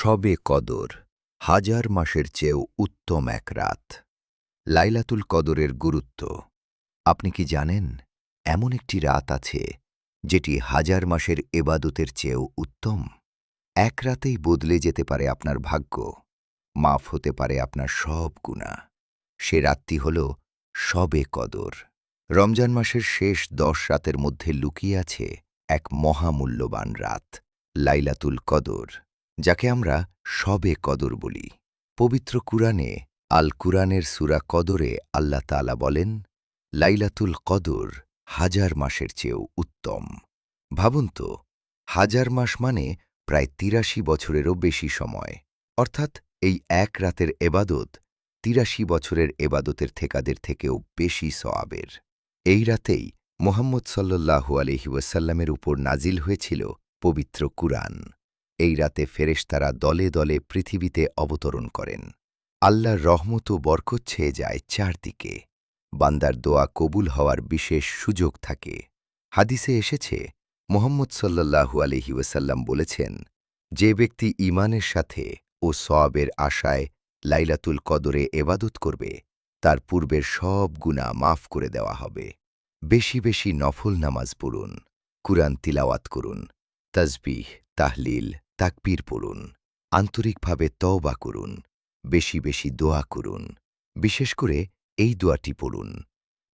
শবে কদর হাজার মাসের চেয়েও উত্তম এক রাত। লাইলাতুল কদরের গুরুত্ব আপনি কি জানেন, এমন একটি রাত আছে যেটি হাজার মাসের এবাদতের চেয়েও উত্তম। এক রাতেই বদলে যেতে পারে আপনার ভাগ্য, মাফ হতে পারে আপনার সব গুনাহ। সে রাতটি হল শবে কদর। রমজান মাসের শেষ 10 রাতের মধ্যে লুকিয়ে আছে এক মহামূল্যবান রাত, লাইলাতুল কদর, যাকে আমরা শবে কদর বলি। পবিত্র কুরআনে আল কুরআনের সূরা কদরে আল্লাহ তাআলা বলেন, লাইলাতুল কদর হাজার মাসের চেয়েও উত্তম। ভাবুন তো, হাজার মাস মানে প্রায় ৮৩ বছরেরও বেশি সময়। অর্থাৎ এই এক রাতের এবাদত ৮৩ বছরের এবাদতের থেকাদের থেকেও বেশি সওয়াবের। এই রাতেই মুহাম্মদ সাল্লাল্লাহু আলাইহি ওয়াসাল্লামের উপর নাজিল হয়েছিল পবিত্র কুরআন। এই রাতে ফেরেশতারা দলে দলে পৃথিবীতে অবতরণ করেন। আল্লাহর রহমত ও বরকত ছেয়ে যায় চারদিকে। বান্দার দোয়া কবুল হওয়ার বিশেষ সুযোগ থাকে। হাদিসে এসেছে, মুহাম্মদ সাল্লাল্লাহু আলাইহি ওয়াসাল্লাম বলেছেন, যে ব্যক্তি ঈমানের সাথে ও সওয়াবের আশায় লাইলাতুল কদরে এবাদত করবে, তার পূর্বের সব গুনাহ মাফ করে দেওয়া হবে। বেশি বেশি নফল নামাজ পড়ুন, কুরআন তিলাওয়াত করুন, তাসবিহ, তাহলিল, তাকবীর পড়ুন, আন্তরিকভাবে তওবা করুন, বেশি বেশি দোয়া করুন। বিশেষ করে এই দোয়াটি পড়ুন,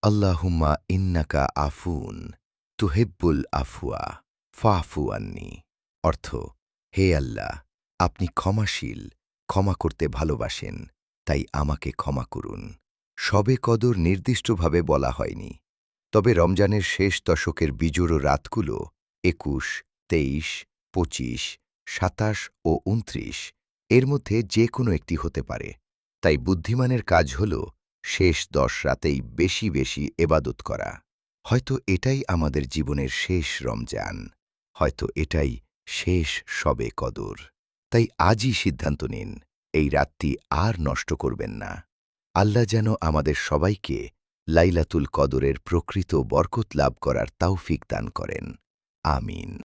আল্লাহুম্মা ইন্নাকা আফুন তুহিব্বুল আফওয়া ফাফু আন্নি। অর্থ, হে আল্লাহ, আপনি ক্ষমাশীল, ক্ষমা করতে ভালোবাসেন, তাই আমাকে ক্ষমা করুন। শবে কদর নির্দিষ্টভাবে বলা হয়নি, তবে রমজানের শেষ দশকের বিজোড় রাতগুলো ২১, ২৩, ২৫, ২৭ ও ২৯ এর মধ্যে যে কোনো একটি হতে পারে। তাই বুদ্ধিমানের কাজ হল শেষ ১০ রাতেই বেশি বেশি এবাদত করা। হয়তো এটাই আমাদের জীবনের শেষ রমজান, হয়তো এটাই শেষ শবে কদর। তাই আজই সিদ্ধান্ত নিন, এই রাতটি আর নষ্ট করবেন না। আল্লাহ যেন আমাদের সবাইকে লাইলাতুল কদরের প্রকৃত বরকত লাভ করার তৌফিক দান করেন। আমিন।